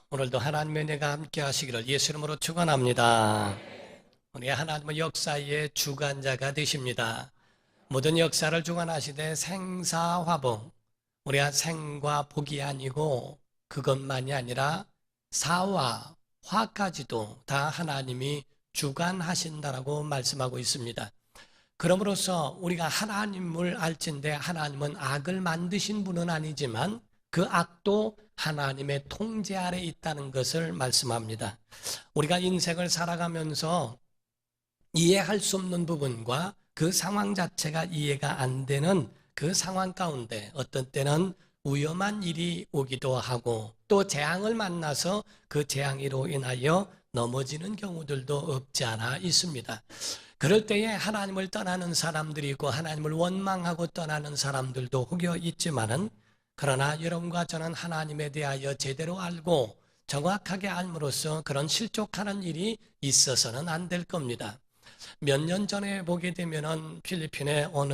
오늘도 하나님의 은혜가 함께 하시기를 예수 이름으로 축원합니다. 우리 하나님의 역사의 주관자가 되십니다. 모든 역사를 주관하시되 생사화복, 우리가 생과 복이 아니고 그것만이 아니라 사와 화까지도 다 하나님이 주관하신다라고 말씀하고 있습니다. 그러므로서 우리가 하나님을 알진대 하나님은 악을 만드신 분은 아니지만 그 악도 하나님의 통제 아래 있다는 것을 말씀합니다. 우리가 인생을 살아가면서 이해할 수 없는 부분과 그 상황 자체가 이해가 안 되는 그 상황 가운데 어떤 때는 위험한 일이 오기도 하고 또 재앙을 만나서 그 재앙으로 인하여 넘어지는 경우들도 없지 않아 있습니다. 그럴 때에 하나님을 떠나는 사람들이 있고 하나님을 원망하고 떠나는 사람들도 혹여 있지만은 그러나 여러분과 저는 하나님에 대하여 제대로 알고 정확하게 알므로써 그런 실족하는 일이 있어서는 안 될 겁니다. 몇 년 전에 보게 되면은 필리핀의 어느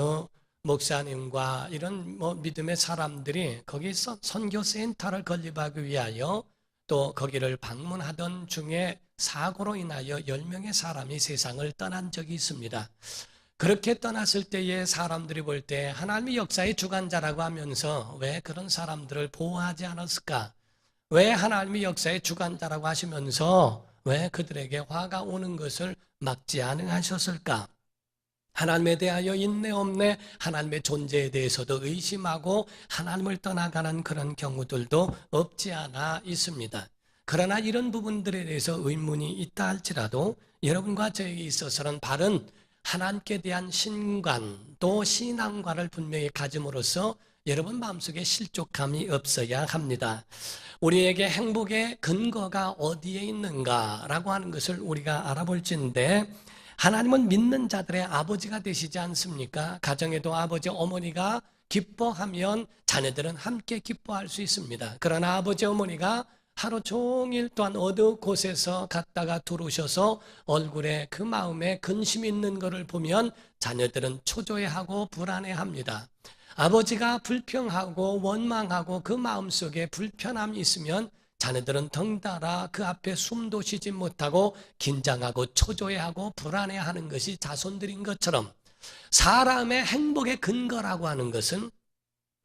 목사님과 이런 믿음의 사람들이 거기서 선교 센터를 건립하기 위하여 또 거기를 방문하던 중에 사고로 인하여 10명의 사람이 세상을 떠난 적이 있습니다. 그렇게 떠났을 때에 사람들이 볼 때 하나님의 역사의 주관자라고 하면서 왜 그런 사람들을 보호하지 않았을까? 왜 하나님의 역사의 주관자라고 하시면서 왜 그들에게 화가 오는 것을 막지 않으셨을까? 하나님에 대하여 있네 없네 하나님의 존재에 대해서도 의심하고 하나님을 떠나가는 그런 경우들도 없지 않아 있습니다. 그러나 이런 부분들에 대해서 의문이 있다 할지라도 여러분과 저에게 있어서는 바른 하나님께 대한 신관 또 신앙관을 분명히 가짐으로써 여러분 마음속에 실족함이 없어야 합니다. 우리에게 행복의 근거가 어디에 있는가라고 하는 것을 우리가 알아볼진데 하나님은 믿는 자들의 아버지가 되시지 않습니까? 가정에도 아버지 어머니가 기뻐하면 자녀들은 함께 기뻐할 수 있습니다. 그러나 아버지 어머니가 하루 종일 또한 어느 곳에서 갔다가 들어오셔서 얼굴에 그 마음에 근심 있는 것을 보면 자녀들은 초조해하고 불안해합니다. 아버지가 불평하고 원망하고 그 마음속에 불편함이 있으면 자녀들은 덩달아 그 앞에 숨도 쉬지 못하고 긴장하고 초조해하고 불안해하는 것이 자손들인 것처럼 사람의 행복의 근거라고 하는 것은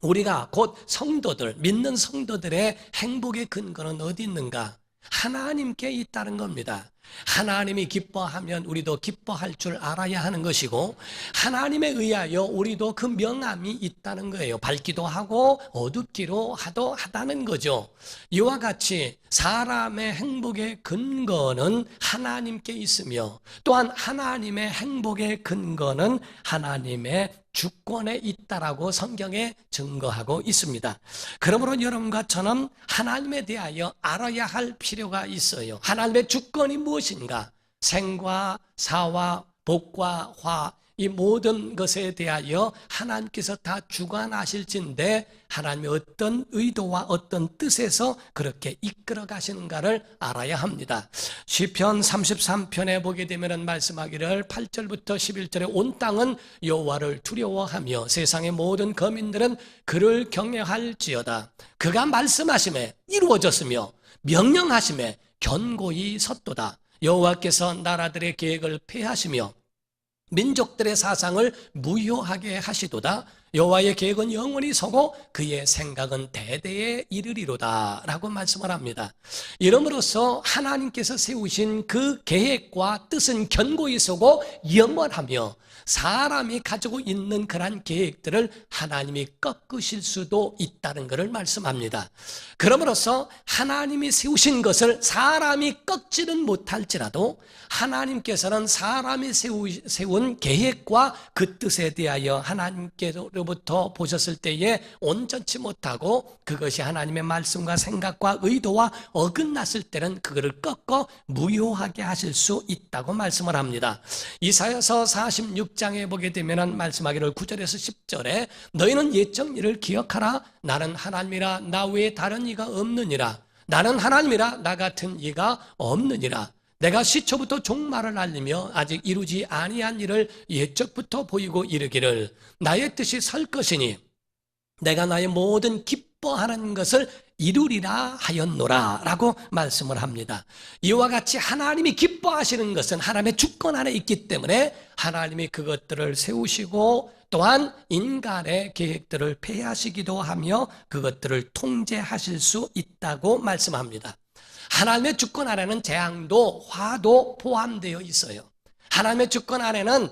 우리가 곧 성도들, 믿는 성도들의 행복의 근거는 어디 있는가? 하나님께 있다는 겁니다. 하나님이 기뻐하면 우리도 기뻐할 줄 알아야 하는 것이고 하나님에 의하여 우리도 그 명함이 있다는 거예요. 밝기도 하고 어둡기로 하다는 거죠. 이와 같이 사람의 행복의 근거는 하나님께 있으며 또한 하나님의 행복의 근거는 하나님의 주권에 있다라고 성경에 증거하고 있습니다. 그러므로 여러분과 저는 하나님에 대하여 알아야 할 필요가 있어요. 하나님의 주권이 무엇인가? 생과 사와 복과 화, 이 모든 것에 대하여 하나님께서 다 주관하실진데 하나님의 어떤 의도와 어떤 뜻에서 그렇게 이끌어 가시는가를 알아야 합니다. 시편 33편에 보게 되면 말씀하기를 8절부터 11절에 온 땅은 여호와를 두려워하며 세상의 모든 거민들은 그를 경외할지어다. 그가 말씀하심에 이루어졌으며 명령하심에 견고히 섰도다. 여호와께서 나라들의 계획을 폐하시며 민족들의 사상을 무효하게 하시도다. 여호와의 계획은 영원히 서고 그의 생각은 대대에 이르리로다 라고 말씀을 합니다. 이러므로써 하나님께서 세우신 그 계획과 뜻은 견고히 서고 영원하며 사람이 가지고 있는 그러한 계획들을 하나님이 꺾으실 수도 있다는 것을 말씀합니다. 그러므로써 하나님이 세우신 것을 사람이 꺾지는 못할지라도 하나님께서는 사람이 세운 세운 계획과 그 뜻에 대하여 하나님께로부터 보셨을 때에 온전치 못하고 그것이 하나님의 말씀과 생각과 의도와 어긋났을 때는 그거를 꺾어 무효하게 하실 수 있다고 말씀을 합니다. 이사야서 46장에 보게 되면 말씀하기를 9절에서 10절에 너희는 옛적 일을 기억하라. 나는 하나님이라 나 외에 다른 이가 없느니라. 나는 하나님이라 나 같은 이가 없느니라. 내가 시초부터 종말을 알리며 아직 이루지 아니한 일을 옛적부터 보이고 이르기를 나의 뜻이 설 것이니 내가 나의 모든 기뻐하는 것을 이루리라 하였노라 라고 말씀을 합니다. 이와 같이 하나님이 기뻐하시는 것은 하나님의 주권 안에 있기 때문에 하나님이 그것들을 세우시고 또한 인간의 계획들을 폐하시기도 하며 그것들을 통제하실 수 있다고 말씀합니다. 하나님의 주권 안에는 재앙도 화도 포함되어 있어요. 하나님의 주권 안에는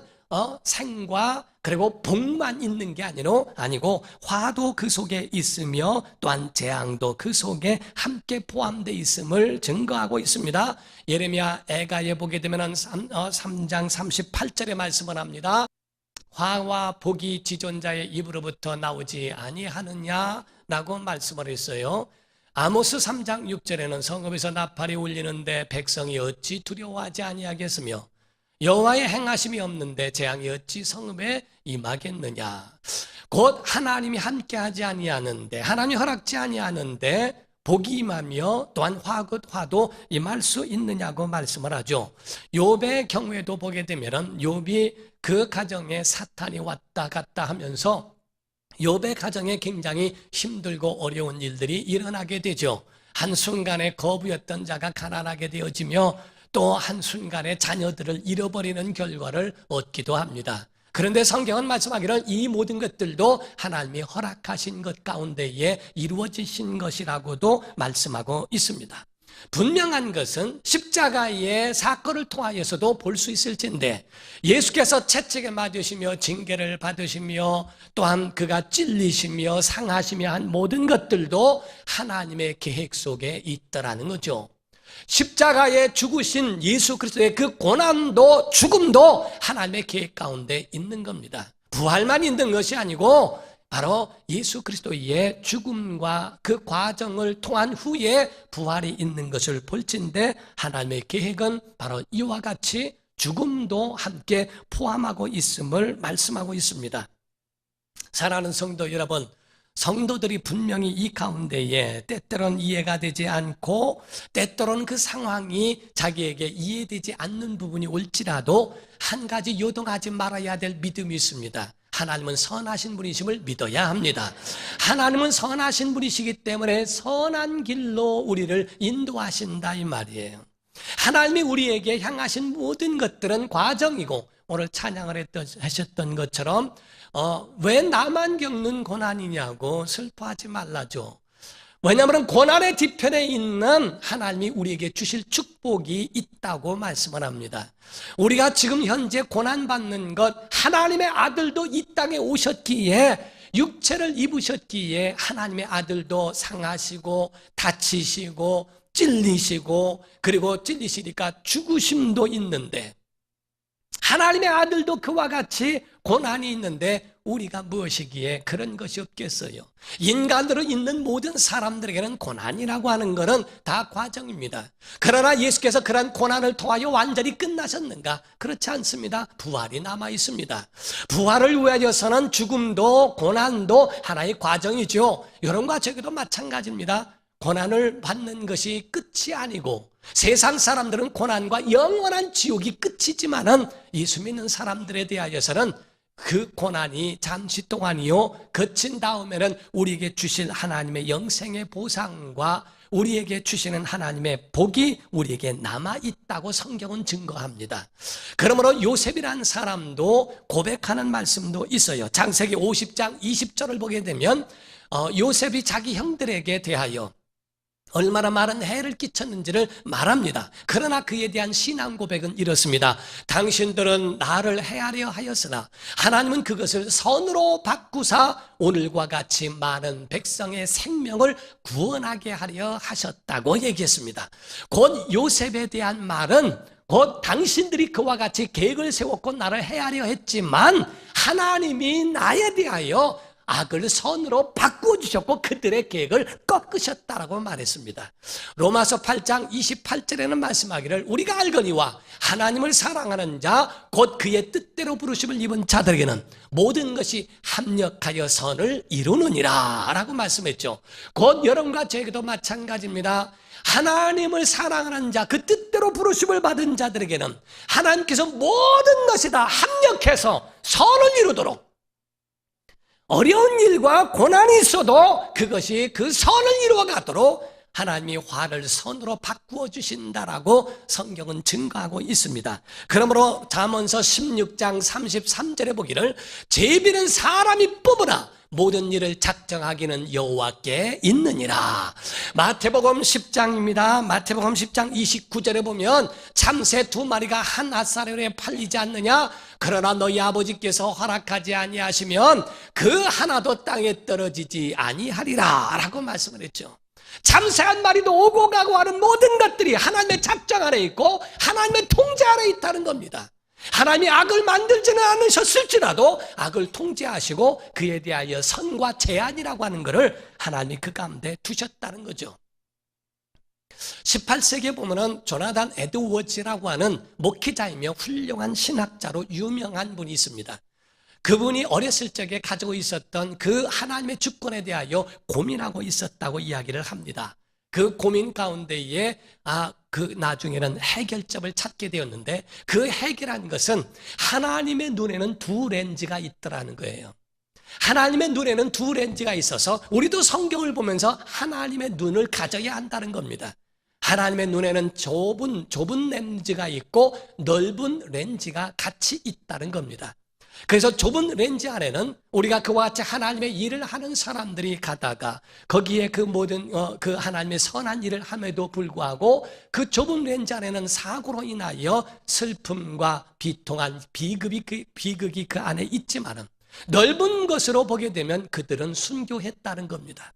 생과 그리고 복만 있는 게 아니고 화도 그 속에 있으며 또한 재앙도 그 속에 함께 포함되어 있음을 증거하고 있습니다. 예레미야 애가에 보게 되면 3장 38절에 말씀을 합니다. 화와 복이 지존자의 입으로부터 나오지 아니하느냐라고 말씀을 했어요. 아모스 3장 6절에는 성읍에서 나팔이 울리는데 백성이 어찌 두려워하지 아니하겠으며 여호와의 행하심이 없는데 재앙이 어찌 성읍에 임하겠느냐. 곧 하나님이 함께하지 아니하는데 하나님이 허락지 아니하는데 복이 임하며 또한 화도 임할 수 있느냐고 말씀을 하죠. 욥의 경우에도 보게 되면 욥이 그 가정에 사탄이 왔다 갔다 하면서 욥의 가정에 굉장히 힘들고 어려운 일들이 일어나게 되죠. 한순간에 거부였던 자가 가난하게 되어지며 또 한순간에 자녀들을 잃어버리는 결과를 얻기도 합니다. 그런데 성경은 말씀하기를 이 모든 것들도 하나님이 허락하신 것 가운데에 이루어지신 것이라고도 말씀하고 있습니다. 분명한 것은 십자가의 사건을 통하여서도 볼 수 있을진데 예수께서 채찍에 맞으시며 징계를 받으시며 또한 그가 찔리시며 상하시며 한 모든 것들도 하나님의 계획 속에 있더라는 거죠. 십자가에 죽으신 예수 그리스도의 그 고난도 죽음도 하나님의 계획 가운데 있는 겁니다. 부활만 있는 것이 아니고 바로 예수 그리스도의 죽음과 그 과정을 통한 후에 부활이 있는 것을 볼진데 하나님의 계획은 바로 이와 같이 죽음도 함께 포함하고 있음을 말씀하고 있습니다. 사랑하는 성도 여러분, 성도들이 분명히 이 가운데에 때때로는 이해가 되지 않고 때때로는 그 상황이 자기에게 이해되지 않는 부분이 올지라도 한 가지 요동하지 말아야 될 믿음이 있습니다. 하나님은 선하신 분이심을 믿어야 합니다. 하나님은 선하신 분이시기 때문에 선한 길로 우리를 인도하신다 이 말이에요. 하나님이 우리에게 향하신 모든 것들은 과정이고 오늘 찬양을 하셨던 것처럼 왜 나만 겪는 고난이냐고 슬퍼하지 말라죠. 왜냐하면 고난의 뒤편에 있는 하나님이 우리에게 주실 축복이 있다고 말씀을 합니다. 우리가 지금 현재 고난받는 것, 하나님의 아들도 이 땅에 오셨기에 육체를 입으셨기에 하나님의 아들도 상하시고 다치시고 찔리시고 그리고 찔리시니까 죽으심도 있는데 하나님의 아들도 그와 같이 고난이 있는데 우리가 무엇이기에 그런 것이 없겠어요. 인간으로 있는 모든 사람들에게는 고난이라고 하는 것은 다 과정입니다. 그러나 예수께서 그런 고난을 통하여 완전히 끝나셨는가? 그렇지 않습니다. 부활이 남아 있습니다. 부활을 위하여서는 죽음도 고난도 하나의 과정이죠. 여러분과 저에게도 마찬가지입니다. 고난을 받는 것이 끝이 아니고 세상 사람들은 고난과 영원한 지옥이 끝이지만은 예수 믿는 사람들에 대하여서는 그 고난이 잠시 동안이요 거친 다음에는 우리에게 주실 하나님의 영생의 보상과 우리에게 주시는 하나님의 복이 우리에게 남아있다고 성경은 증거합니다. 그러므로 요셉이라는 사람도 고백하는 말씀도 있어요. 창세기 50장 20절을 보게 되면 요셉이 자기 형들에게 대하여 얼마나 많은 해를 끼쳤는지를 말합니다. 그러나 그에 대한 신앙 고백은 이렇습니다. 당신들은 나를 해하려 하였으나 하나님은 그것을 선으로 바꾸사 오늘과 같이 많은 백성의 생명을 구원하게 하려 하셨다고 얘기했습니다. 곧 요셉에 대한 말은 곧 당신들이 그와 같이 계획을 세웠고 나를 해하려 했지만 하나님이 나에 대하여 악을 선으로 바꾸어 주셨고 그들의 계획을 꺾으셨다라고 말했습니다. 로마서 8장 28절에는 말씀하기를 우리가 알거니와 하나님을 사랑하는 자 곧 그의 뜻대로 부르심을 입은 자들에게는 모든 것이 합력하여 선을 이루느니라 라고 말씀했죠. 곧 여러분과 저에게도 마찬가지입니다. 하나님을 사랑하는 자, 그 뜻대로 부르심을 받은 자들에게는 하나님께서 모든 것이 다 합력해서 선을 이루도록, 어려운 일과 고난이 있어도 그것이 그 선을 이루어가도록 하나님이 화를 선으로 바꾸어 주신다라고 성경은 증거하고 있습니다. 그러므로 잠언서 16장 33절에 보기를 제비는 사람이 뽑으나 모든 일을 작정하기는 여호와께 있느니라. 마태복음 10장입니다. 마태복음 10장 29절에 보면 참새 2마리가 한 앗사료에 팔리지 않느냐? 그러나 너희 아버지께서 허락하지 아니하시면 그 하나도 땅에 떨어지지 아니하리라 라고 말씀을 했죠. 참새 한 마리도 오고 가고 하는 모든 것들이 하나님의 작정 아래 있고 하나님의 통제 아래 있다는 겁니다. 하나님이 악을 만들지는 않으셨을지라도 악을 통제하시고 그에 대하여 선과 제한이라고 하는 것을 하나님이 그 가운데 두셨다는 거죠. 18세기에 보면은 조나단 에드워즈라고 하는 목회자이며 훌륭한 신학자로 유명한 분이 있습니다. 그분이 어렸을 적에 가지고 있었던 그 하나님의 주권에 대하여 고민하고 있었다고 이야기를 합니다. 그 고민 가운데에 그 나중에는 해결점을 찾게 되었는데 그 해결한 것은 하나님의 눈에는 두 렌즈가 있더라는 거예요. 하나님의 눈에는 두 렌즈가 있어서 우리도 성경을 보면서 하나님의 눈을 가져야 한다는 겁니다. 하나님의 눈에는 좁은 렌즈가 있고 넓은 렌즈가 같이 있다는 겁니다. 그래서 좁은 렌즈 안에는 우리가 그와 같이 하나님의 일을 하는 사람들이 가다가 거기에 그 모든 그 하나님의 선한 일을 함에도 불구하고 그 좁은 렌즈 안에는 사고로 인하여 슬픔과 비통한 비극이 그 안에 있지만은 넓은 것으로 보게 되면 그들은 순교했다는 겁니다.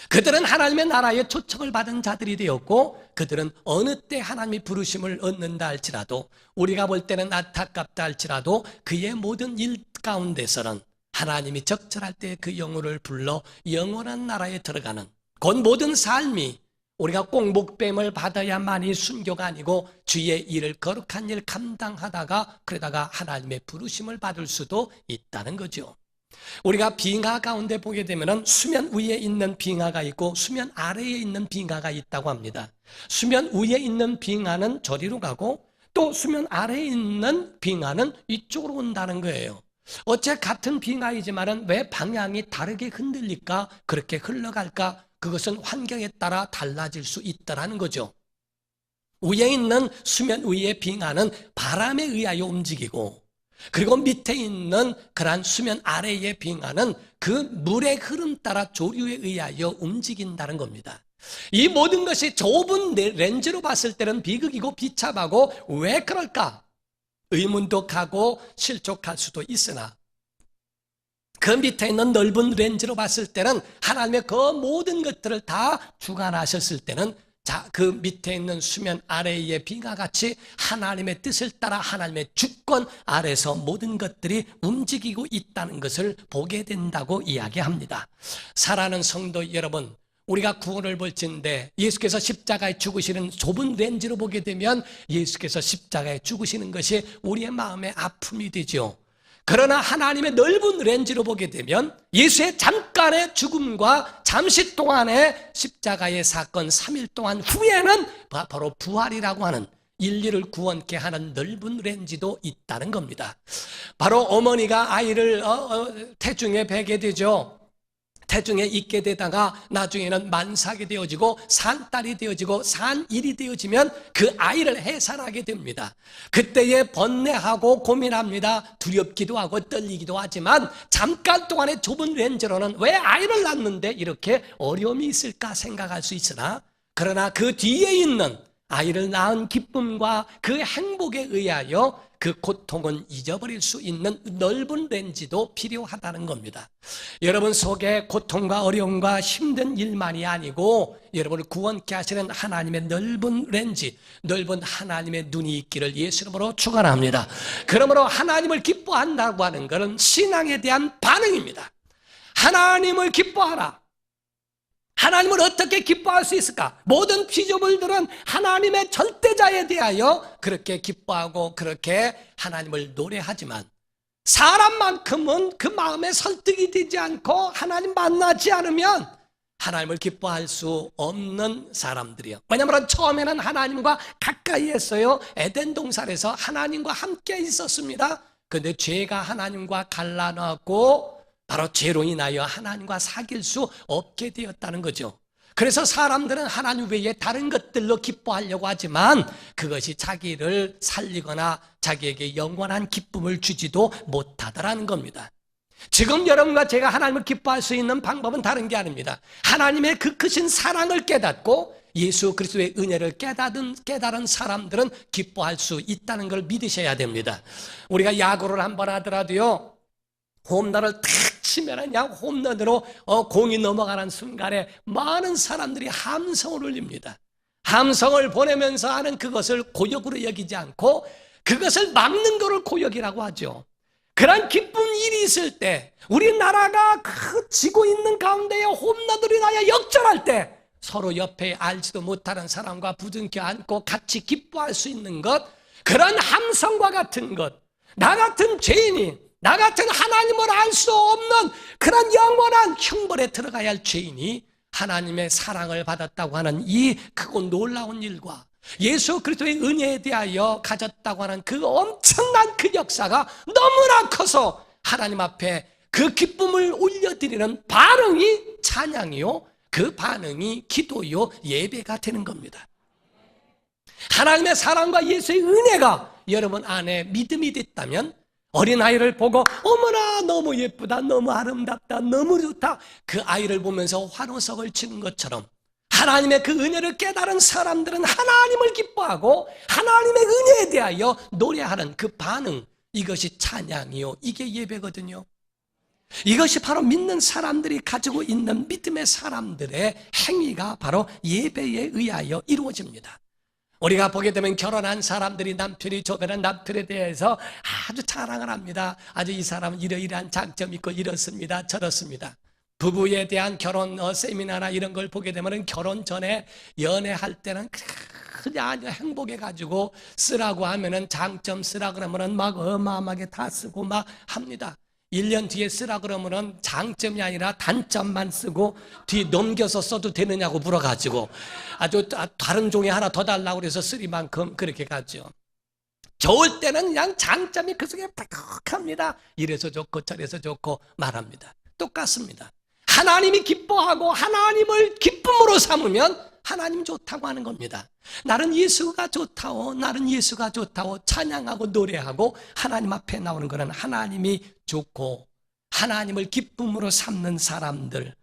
그들은 하나님의 나라에 초청을 받은 자들이 되었고 그들은 어느 때 하나님의 부르심을 얻는다 할지라도 우리가 볼 때는 안타깝다 할지라도 그의 모든 일 가운데서는 하나님이 적절할 때 그 영혼을 불러 영원한 나라에 들어가는 곧 모든 삶이 우리가 꼭 목뱀을 받아야만이 순교가 아니고 주의 일을 거룩한 일 감당하다가 그러다가 하나님의 부르심을 받을 수도 있다는 거죠. 우리가 빙하 가운데 보게 되면 수면 위에 있는 빙하가 있고 수면 아래에 있는 빙하가 있다고 합니다. 수면 위에 있는 빙하는 저리로 가고 또 수면 아래에 있는 빙하는 이쪽으로 온다는 거예요. 어째 같은 빙하이지만 왜 방향이 다르게 흔들릴까? 그렇게 흘러갈까? 그것은 환경에 따라 달라질 수 있다는 거죠. 위에 있는 수면 위의 빙하는 바람에 의하여 움직이고 그리고 밑에 있는 그러한 수면 아래의 빙하는 그 물의 흐름 따라 조류에 의하여 움직인다는 겁니다. 이 모든 것이 좁은 렌즈로 봤을 때는 비극이고 비참하고 왜 그럴까? 의문도 가고 실족할 수도 있으나 그 밑에 있는 넓은 렌즈로 봤을 때는 하나님의 그 모든 것들을 다 주관하셨을 때는 그 밑에 있는 수면 아래의 빙하같이 하나님의 뜻을 따라 하나님의 주권 아래서 모든 것들이 움직이고 있다는 것을 보게 된다고 이야기합니다. 사랑하는 성도 여러분, 우리가 구원을 볼진데 예수께서 십자가에 죽으시는 좁은 렌즈로 보게 되면 예수께서 십자가에 죽으시는 것이 우리의 마음의 아픔이 되죠. 그러나 하나님의 넓은 렌즈로 보게 되면 예수의 잠깐의 죽음과 잠시 동안의 십자가의 사건 3일 동안 후에는 바로 부활이라고 하는 인류를 구원케 하는 넓은 렌즈도 있다는 겁니다. 바로 어머니가 아이를 태중에 베게 되죠. 태중에 있게 되다가 나중에는 만삭이 되어지고 산딸이 되어지고 산일이 되어지면 그 아이를 해산하게 됩니다. 그때에 번뇌하고 고민합니다. 두렵기도 하고 떨리기도 하지만 잠깐 동안의 좁은 렌즈로는 왜 아이를 낳는데 이렇게 어려움이 있을까 생각할 수 있으나 그러나 그 뒤에 있는 아이를 낳은 기쁨과 그 행복에 의하여 그 고통은 잊어버릴 수 있는 넓은 렌즈도 필요하다는 겁니다. 여러분 속에 고통과 어려움과 힘든 일만이 아니고 여러분을 구원케 하시는 하나님의 넓은 렌즈, 넓은 하나님의 눈이 있기를 예수 이름으로 축원합니다. 그러므로 하나님을 기뻐한다고 하는 것은 신앙에 대한 반응입니다. 하나님을 기뻐하라. 하나님을 어떻게 기뻐할 수 있을까? 모든 피조물들은 하나님의 절대자에 대하여 그렇게 기뻐하고 그렇게 하나님을 노래하지만 사람만큼은 그 마음에 설득이 되지 않고 하나님 만나지 않으면 하나님을 기뻐할 수 없는 사람들이요. 왜냐하면 처음에는 하나님과 가까이 했어요. 에덴 동산에서 하나님과 함께 있었습니다. 그런데 죄가 하나님과 갈라놓고 바로 죄로 인하여 하나님과 사귈 수 없게 되었다는 거죠. 그래서 사람들은 하나님 외에 다른 것들로 기뻐하려고 하지만 그것이 자기를 살리거나 자기에게 영원한 기쁨을 주지도 못하더라는 겁니다. 지금 여러분과 제가 하나님을 기뻐할 수 있는 방법은 다른 게 아닙니다. 하나님의 그 크신 사랑을 깨닫고 예수 그리스도의 은혜를 깨달은 사람들은 기뻐할 수 있다는 걸 믿으셔야 됩니다. 우리가 야구를 한번 하더라도요, 홈런을 탁 치면 그냥 홈런으로 공이 넘어가는 순간에 많은 사람들이 함성을 울립니다. 함성을 보내면서 하는 그것을 고역으로 여기지 않고 그것을 막는 것을 고역이라고 하죠. 그런 기쁜 일이 있을 때, 우리나라가 그 지고 있는 가운데에 홈런들이 나야 역전할 때 서로 옆에 알지도 못하는 사람과 부둥켜 안고 같이 기뻐할 수 있는 것, 그런 함성과 같은 것, 나 같은 죄인이, 나 같은 하나님을 알 수 없는 그런 영원한 형벌에 들어가야 할 죄인이 하나님의 사랑을 받았다고 하는 이 크고 놀라운 일과 예수 그리스도의 은혜에 대하여 가졌다고 하는 그 엄청난 그 역사가 너무나 커서 하나님 앞에 그 기쁨을 올려드리는 반응이 찬양이요, 그 반응이 기도요, 예배가 되는 겁니다. 하나님의 사랑과 예수의 은혜가 여러분 안에 믿음이 됐다면 어린아이를 보고 어머나 너무 예쁘다, 너무 아름답다, 너무 좋다, 그 아이를 보면서 환호성을 치는 것처럼 하나님의 그 은혜를 깨달은 사람들은 하나님을 기뻐하고 하나님의 은혜에 대하여 노래하는 그 반응, 이것이 찬양이요, 이게 예배거든요. 이것이 바로 믿는 사람들이 가지고 있는 믿음의 사람들의 행위가 바로 예배에 의하여 이루어집니다. 우리가 보게 되면 결혼한 사람들이 남편이 조변한 남편에 대해서 아주 자랑을 합니다. 아주 이 사람은 이러이러한 장점이 있고 이렇습니다, 저렇습니다. 부부에 대한 결혼 세미나나 이런 걸 보게 되면 결혼 전에 연애할 때는 그냥 행복해가지고 쓰라고 하면은 장점 쓰라 그러면은 막 어마어마하게 다 쓰고 막 합니다. 1년 뒤에 쓰라 그러면은 장점이 아니라 단점만 쓰고 뒤 넘겨서 써도 되느냐고 물어가지고 아주 다른 종이 하나 더 달라고 그래서 쓸 만큼 그렇게 가죠. 좋을 때는 그냥 장점이 그 속에 팍팍합니다. 이래서 좋고 저래서 좋고 말합니다. 똑같습니다. 하나님이 기뻐하고 하나님을 기쁨으로 삼으면 하나님 좋다고 하는 겁니다. 나는 예수가 좋다고, 나는 예수가 좋다고 찬양하고 노래하고 하나님 앞에 나오는 것은 하나님이 좋고 하나님을 기쁨으로 삼는 사람들,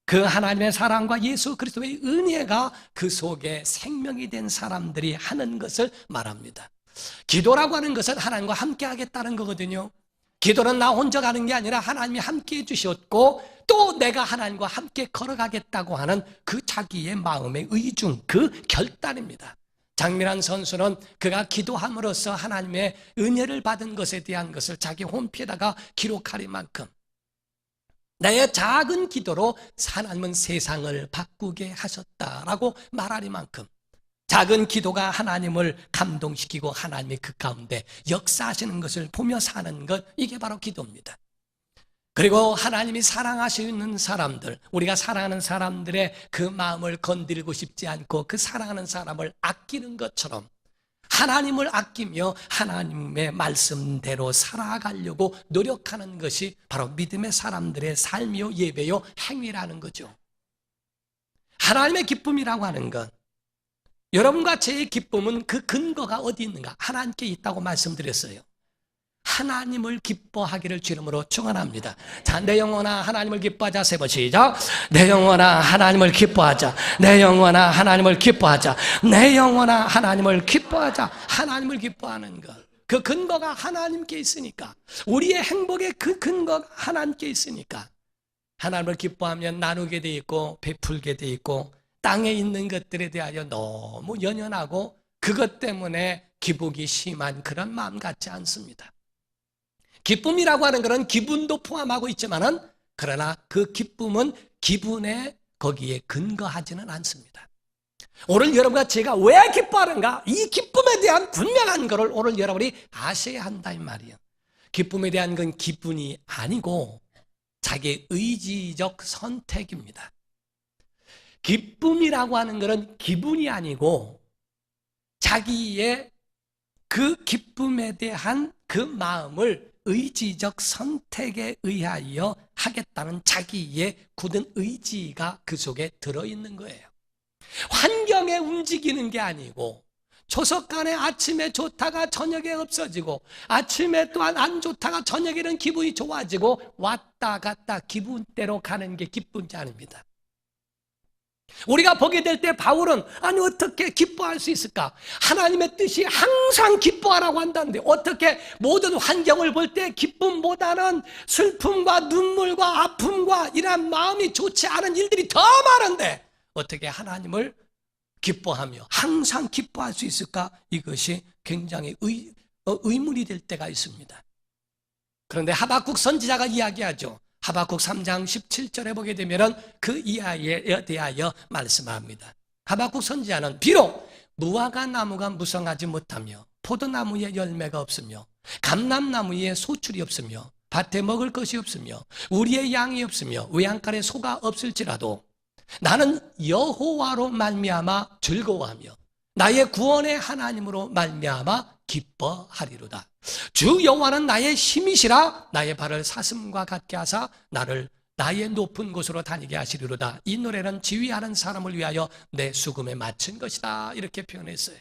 그 하나님의 사랑과 예수 그리스도의 은혜가 그 속에 생명이 된 사람들이 하는 것을 말합니다. 기도라고 하는 것은 하나님과 함께 하겠다는 거거든요. 기도는 나 혼자 가는 게 아니라 하나님이 함께 해주셨고 또 내가 하나님과 함께 걸어가겠다고 하는 그 자기의 마음의 의중, 그 결단입니다. 장민환 선수는 그가 기도함으로써 하나님의 은혜를 받은 것에 대한 것을 자기 홈피에다가 기록하리만큼 나의 작은 기도로 하나님은 세상을 바꾸게 하셨다라고 말하리만큼 작은 기도가 하나님을 감동시키고 하나님이 그 가운데 역사하시는 것을 보며 사는 것, 이게 바로 기도입니다. 그리고 하나님이 사랑하시는 사람들, 우리가 사랑하는 사람들의 그 마음을 건드리고 싶지 않고 그 사랑하는 사람을 아끼는 것처럼 하나님을 아끼며 하나님의 말씀대로 살아가려고 노력하는 것이 바로 믿음의 사람들의 삶이요, 예배요, 행위라는 거죠. 하나님의 기쁨이라고 하는 것, 여러분과 제 기쁨은 그 근거가 어디 있는가? 하나님께 있다고 말씀드렸어요. 하나님을 기뻐하기를 주 이름으로 축원합니다. 자, 내 영혼아 하나님을 기뻐하자. 세 번 시작. 내 영혼아 하나님을 기뻐하자. 내 영혼아 하나님을 기뻐하자. 내 영혼아 하나님을 기뻐하자. 하나님을 기뻐하는 것, 그 근거가 하나님께 있으니까, 우리의 행복의 그 근거가 하나님께 있으니까 하나님을 기뻐하면 나누게 돼 있고 베풀게 돼 있고 땅에 있는 것들에 대하여 너무 연연하고 그것 때문에 기복이 심한 그런 마음 같지 않습니다. 기쁨이라고 하는 것은 기분도 포함하고 있지만은 그러나 그 기쁨은 기분에 거기에 근거하지는 않습니다. 오늘 여러분과 제가 왜 기뻐하는가? 이 기쁨에 대한 분명한 것을 오늘 여러분이 아셔야 한다 이 말이에요. 기쁨에 대한 건 기분이 아니고 자기의 의지적 선택입니다. 기쁨이라고 하는 것은 기분이 아니고 자기의 그 기쁨에 대한 그 마음을 의지적 선택에 의하여 하겠다는 자기의 굳은 의지가 그 속에 들어있는 거예요. 환경에 움직이는 게 아니고 조석간에 아침에 좋다가 저녁에 없어지고 아침에 또한 안 좋다가 저녁에는 기분이 좋아지고 왔다 갔다 기분대로 가는 게 기쁨이 아닙니다. 우리가 보게 될 때 바울은 아니 어떻게 기뻐할 수 있을까? 하나님의 뜻이 항상 기뻐하라고 한다는데 어떻게 모든 환경을 볼 때 기쁨보다는 슬픔과 눈물과 아픔과 이런 마음이 좋지 않은 일들이 더 많은데 어떻게 하나님을 기뻐하며 항상 기뻐할 수 있을까? 이것이 굉장히 의문이 될 때가 있습니다. 그런데 하박국 선지자가 이야기하죠. 하박국 3장 17절에 보게 되면 그 이하에 대하여 말씀합니다. 하박국 선지자는 비록 무화과 나무가 무성하지 못하며 포도나무에 열매가 없으며 감람나무에 소출이 없으며 밭에 먹을 것이 없으며 우리의 양이 없으며 외양간에 소가 없을지라도 나는 여호와로 말미암아 즐거워하며 나의 구원의 하나님으로 말미암아 기뻐하리로다. 주 여호와는 나의 힘이시라 나의 발을 사슴과 같게 하사 나를 나의 높은 곳으로 다니게 하시리로다. 이 노래는 지휘하는 사람을 위하여 내 수금에 맞춘 것이다. 이렇게 표현했어요.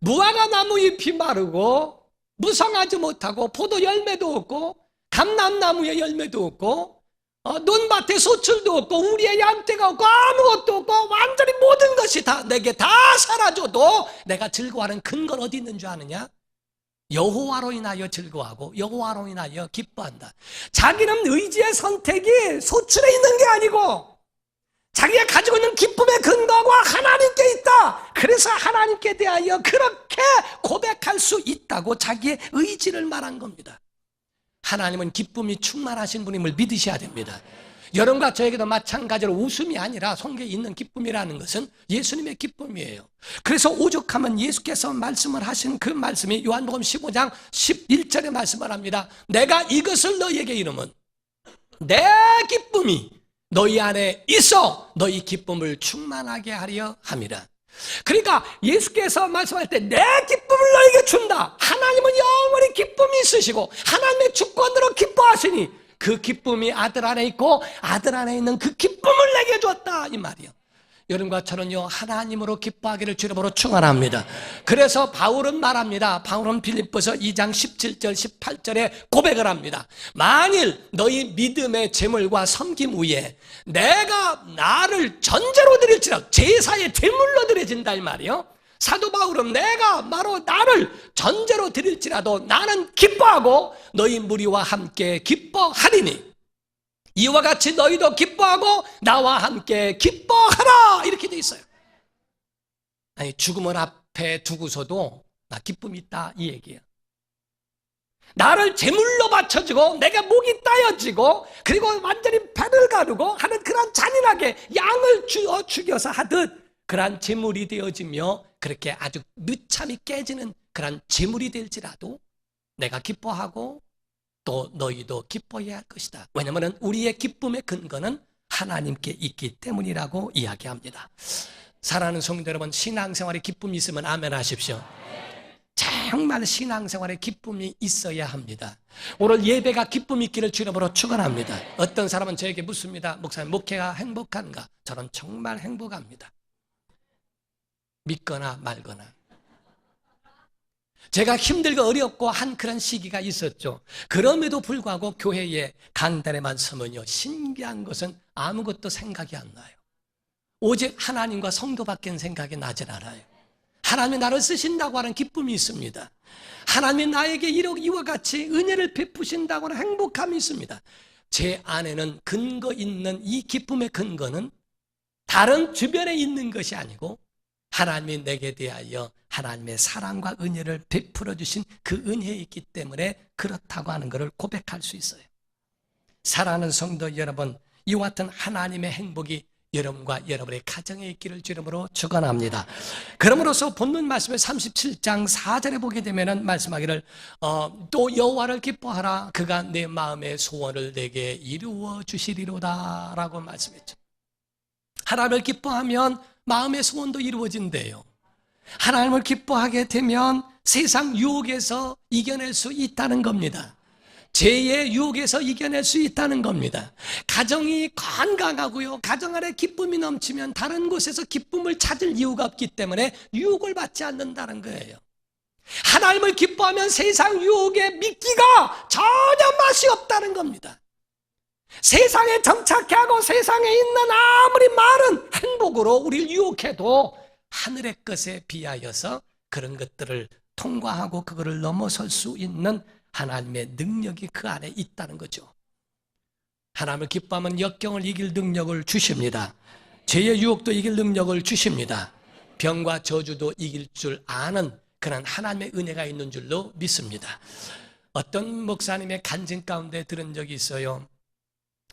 무화과 나무 잎이 마르고 무성하지 못하고 포도 열매도 없고 감람나무에 열매도 없고 논밭에 소출도 없고 우리의 양떼가 없고 아무것도 없고 완전히 모든 것이 다 내게 다 사라져도 내가 즐거워하는 근거는 어디 있는 줄 아느냐? 여호와로 인하여 즐거워하고 여호와로 인하여 기뻐한다. 자기는 의지의 선택이 소출에 있는 게 아니고 자기가 가지고 있는 기쁨의 근거가 하나님께 있다. 그래서 하나님께 대하여 그렇게 고백할 수 있다고 자기의 의지를 말한 겁니다. 하나님은 기쁨이 충만하신 분임을 믿으셔야 됩니다. 여러분과 저에게도 마찬가지로 웃음이 아니라 속에 있는 기쁨이라는 것은 예수님의 기쁨이에요. 그래서 오죽하면 예수께서 말씀을 하신 그 말씀이 요한복음 15장 11절에 말씀을 합니다. 내가 이것을 너희에게 이르면 내 기쁨이 너희 안에 있어 너희 기쁨을 충만하게 하려 함이라. 그러니까 예수께서 말씀할 때 내 기쁨을 너에게 준다. 하나님은 영원히 기쁨이 있으시고 하나님의 주권으로 기뻐하시니 그 기쁨이 아들 안에 있고 아들 안에 있는 그 기쁨을 내게 줬다 이 말이요. 여러분과 저는요 하나님으로 기뻐하기를 주님으로 축원합니다. 그래서 바울은 말합니다. 바울은 빌립보서 2장 17절 18절에 고백을 합니다. 만일 너희 믿음의 제물과 섬김 위에 내가 나를 전제로 드릴지라도 제사의 제물로 드려진다 이 말이요. 사도 바울은 내가 바로 나를 전제로 드릴지라도 나는 기뻐하고 너희 무리와 함께 기뻐하리니 이와 같이 너희도 기뻐하고 나와 함께 기뻐하라 이렇게 돼 있어요. 아니 죽음을 앞에 두고서도 나 기쁨이 있다 이 얘기예요. 나를 제물로 바쳐주고 내가 목이 따여지고 그리고 완전히 배를 가르고 하는 그런 잔인하게 양을 죽여서 하듯 그러한 제물이 되어지며 그렇게 아주 무참히 깨지는 그런 제물이 될지라도 내가 기뻐하고 또 너희도 기뻐해야 할 것이다. 왜냐하면 우리의 기쁨의 근거는 하나님께 있기 때문이라고 이야기합니다. 사랑하는 성도 여러분, 신앙생활에 기쁨이 있으면 아멘 하십시오. 정말 신앙생활에 기쁨이 있어야 합니다. 오늘 예배가 기쁨이 있기를 주님으로 축원합니다. 어떤 사람은 저에게 묻습니다. 목사님, 목회가 행복한가? 저는 정말 행복합니다. 믿거나 말거나. 제가 힘들고 어렵고 한 그런 시기가 있었죠. 그럼에도 불구하고 교회에 강단에만 서면요 신기한 것은 아무것도 생각이 안 나요. 오직 하나님과 성도밖에 생각이 나질 않아요. 하나님이 나를 쓰신다고 하는 기쁨이 있습니다. 하나님이 나에게 이와 같이 은혜를 베푸신다고 하는 행복함이 있습니다. 제 안에는 근거 있는 이 기쁨의 근거는 다른 주변에 있는 것이 아니고 하나님이 내게 대하여 하나님의 사랑과 은혜를 베풀어 주신 그 은혜에 있기 때문에 그렇다고 하는 것을 고백할 수 있어요. 사랑하는 성도 여러분, 이와 같은 하나님의 행복이 여러분과 여러분의 가정에 있기를 주름으로 축원합니다. 그러므로서 본문 말씀을 37장 4절에 보게 되면은 말씀하기를 또 여호와를 기뻐하라 그가 내 마음의 소원을 내게 이루어 주시리로다라고 말씀했죠. 하나님을 기뻐하면 마음의 소원도 이루어진대요. 하나님을 기뻐하게 되면 세상 유혹에서 이겨낼 수 있다는 겁니다. 죄의 유혹에서 이겨낼 수 있다는 겁니다. 가정이 건강하고요, 가정 안에 기쁨이 넘치면 다른 곳에서 기쁨을 찾을 이유가 없기 때문에 유혹을 받지 않는다는 거예요. 하나님을 기뻐하면 세상 유혹에 믿기가 전혀 맛이 없다는 겁니다. 세상에 정착해 하고 세상에 있는 아무리 많은 행복으로 우리를 유혹해도 하늘의 것에 비하여서 그런 것들을 통과하고 그거를 넘어설 수 있는 하나님의 능력이 그 안에 있다는 거죠. 하나님을 기뻐하면 역경을 이길 능력을 주십니다. 죄의 유혹도 이길 능력을 주십니다. 병과 저주도 이길 줄 아는 그런 하나님의 은혜가 있는 줄로 믿습니다. 어떤 목사님의 간증 가운데 들은 적이 있어요.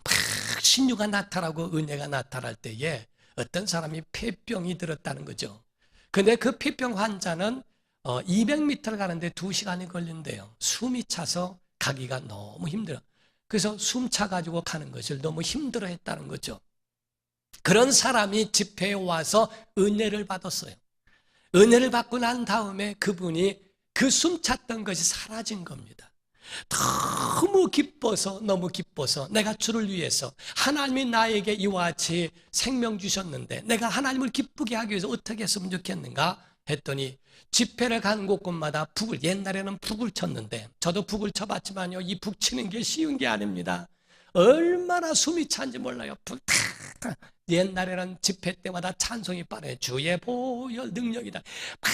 막 신유가 나타나고 은혜가 나타날 때에 어떤 사람이 폐병이 들었다는 거죠. 근데 그 폐병 환자는 200m를 가는데 2시간이 걸린대요. 숨이 차서 가기가 너무 힘들어. 그래서 숨 차가지고 가는 것을 너무 힘들어 했다는 거죠. 그런 사람이 집회에 와서 은혜를 받았어요. 은혜를 받고 난 다음에 그분이 그 숨 찼던 것이 사라진 겁니다. 너무 기뻐서 내가 주를 위해서 하나님이 나에게 이와 같이 생명 주셨는데 내가 하나님을 기쁘게 하기 위해서 어떻게 했으면 좋겠는가 했더니 집회를 가는 곳곳마다 북을, 옛날에는 북을 쳤는데 저도 북을 쳐봤지만요, 이 북 치는 게 쉬운 게 아닙니다. 얼마나 숨이 찬지 몰라요. 북 탁. 옛날에는 집회 때마다 찬송이 빠르요. 주의 보혈 능력이다. 팍.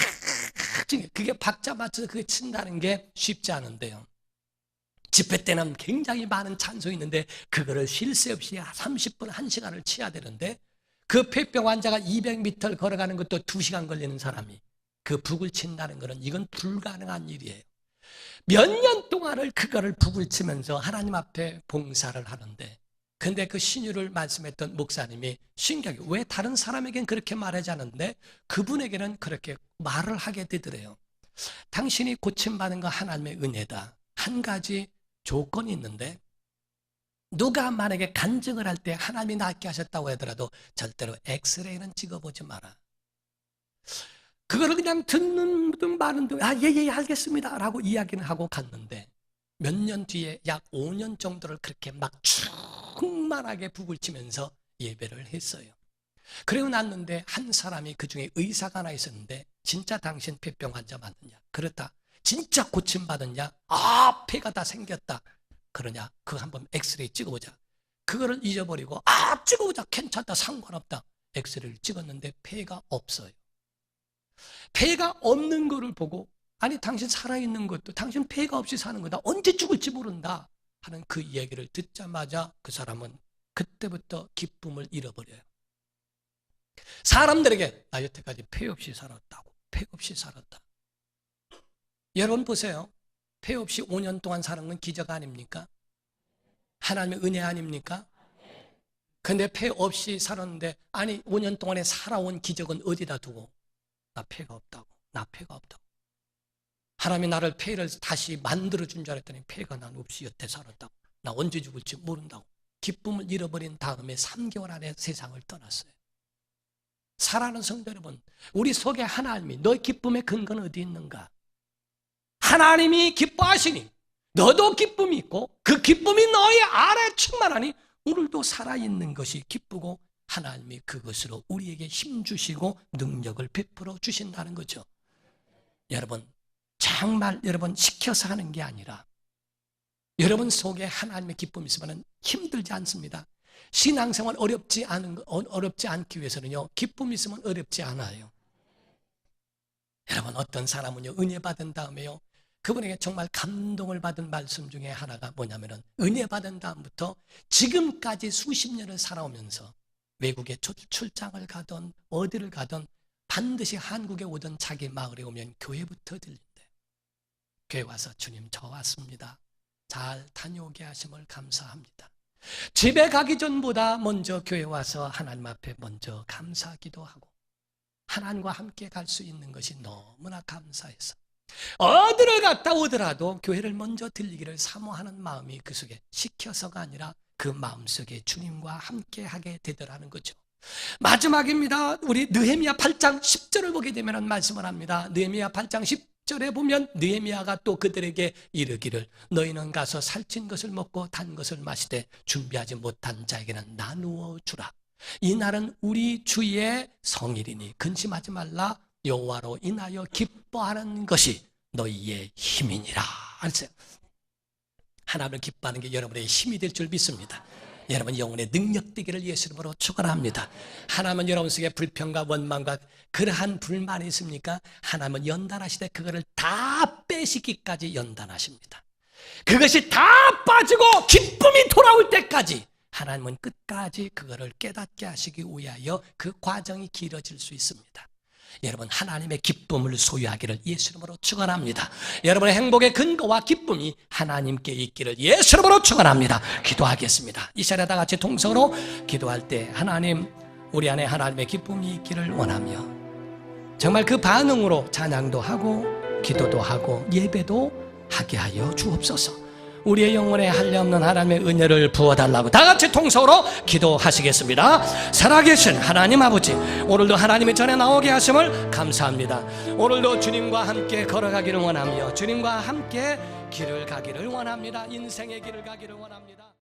그게 박자 맞춰서 그게 친다는 게 쉽지 않은데요. 집회 때는 굉장히 많은 찬송이 있는데 그거를 쉴 새 없이 30분, 1시간을 치야 되는데 그 폐병 환자가 200m를 걸어가는 것도 2시간 걸리는 사람이 그 북을 친다는 것은 이건 불가능한 일이에요. 몇 년 동안을 그거를 북을 치면서 하나님 앞에 봉사를 하는데, 근데 그 신유를 말씀했던 목사님이 신기하게 왜 다른 사람에겐 그렇게 말하지 않는데 그분에게는 그렇게 말을 하게 되더래요. 당신이 고침받은 거 하나님의 은혜다. 한 가지 조건이 있는데 누가 만약에 간증을 할 때 하나님이 낫게 하셨다고 하더라도 절대로 엑스레이는 찍어보지 마라. 그거를 그냥 듣는 분 많은 분, 예, 알겠습니다 라고 이야기는 하고 갔는데 몇 년 뒤에 약 5년 정도를 그렇게 막 충만하게 북을 치면서 예배를 했어요. 그리고 났는데 한 사람이 그 중에 의사가 하나 있었는데 진짜 당신 폐병 환자 맞느냐? 그렇다. 진짜 고침받았냐? 폐가 다 생겼다. 그러냐? 그거 한번 엑스레이 찍어보자. 그거를 잊어버리고 찍어보자. 괜찮다. 상관없다. 엑스레이를 찍었는데 폐가 없어요. 폐가 없는 거를 보고 아니 당신 살아있는 것도 당신 폐가 없이 사는 거다. 언제 죽을지 모른다 하는 그 이야기를 듣자마자 그 사람은 그때부터 기쁨을 잃어버려요. 사람들에게 나 여태까지 폐 없이 살았다고. 폐 없이 살았다. 여러분 보세요. 폐 없이 5년 동안 사는 건 기적 아닙니까? 하나님의 은혜 아닙니까? 근데 폐 없이 살았는데 아니 5년 동안에 살아온 기적은 어디다 두고 나 폐가 없다고. 나 폐가 없다고. 하나님이 나를 폐를 다시 만들어준 줄 알았더니 폐가 난 없이 여태 살았다고. 나 언제 죽을지 모른다고. 기쁨을 잃어버린 다음에 3개월 안에 세상을 떠났어요. 사랑하는 성도 여러분, 우리 속에 하나님이 너의 기쁨의 근거는 어디 있는가? 하나님이 기뻐하시니 너도 기쁨이 있고 그 기쁨이 너의 안에 충만하니 오늘도 살아있는 것이 기쁘고 하나님이 그것으로 우리에게 힘주시고 능력을 베풀어 주신다는 거죠. 여러분, 정말 여러분 시켜서 하는 게 아니라 여러분 속에 하나님의 기쁨이 있으면 힘들지 않습니다. 신앙생활 어렵지 않기 위해서는요, 기쁨이 있으면 어렵지 않아요. 여러분, 어떤 사람은요, 은혜 받은 다음에요, 그분에게 정말 감동을 받은 말씀 중에 하나가 뭐냐면은 은혜 받은 다음부터 지금까지 수십 년을 살아오면서 외국에 출장을 가던 어디를 가던 반드시 한국에 오던 자기 마을에 오면 교회부터 들린대. 교회 와서 주님 저 왔습니다. 잘 다녀오게 하심을 감사합니다. 집에 가기 전보다 먼저 교회 와서 하나님 앞에 먼저 감사하기도 하고 하나님과 함께 갈 수 있는 것이 너무나 감사해서 어디를 갔다 오더라도 교회를 먼저 들리기를 사모하는 마음이 그 속에 시켜서가 아니라 그 마음속에 주님과 함께 하게 되더라는 거죠. 마지막입니다. 우리 느헤미야 8장 10절을 보게 되면 말씀을 합니다. 느헤미야 8장 10절에 보면 느헤미야가 또 그들에게 이르기를 너희는 가서 살찐 것을 먹고 단 것을 마시되 준비하지 못한 자에게는 나누어 주라. 이 날은 우리 주의 성일이니 근심하지 말라. 여호와로 인하여 기뻐하는 것이 너희의 힘이니라. 알았어요? 하나님을 기뻐하는 게 여러분의 힘이 될 줄 믿습니다. 여러분 영혼의 능력되기를 예수 이름으로 축원합니다. 하나님은 여러분 속에 불평과 원망과 그러한 불만이 있습니까? 하나님은 연단하시되 그거를 다 빼시기까지 연단하십니다. 그것이 다 빠지고 기쁨이 돌아올 때까지 하나님은 끝까지 그거를 깨닫게 하시기 위하여 그 과정이 길어질 수 있습니다. 여러분 하나님의 기쁨을 소유하기를 예수 이름으로 축원합니다. 여러분의 행복의 근거와 기쁨이 하나님께 있기를 예수 이름으로 축원합니다. 기도하겠습니다. 이 시간에 다 같이 통성으로 기도할 때 하나님 우리 안에 하나님의 기쁨이 있기를 원하며 정말 그 반응으로 찬양도 하고 기도도 하고 예배도 하게 하여 주옵소서. 우리의 영혼에 한량없는 하나님의 은혜를 부어달라고 다 같이 통성으로 기도하시겠습니다. 살아계신 하나님 아버지, 오늘도 하나님의 전에 나오게 하심을 감사합니다. 오늘도 주님과 함께 걸어가기를 원하며 주님과 함께 길을 가기를 원합니다. 인생의 길을 가기를 원합니다.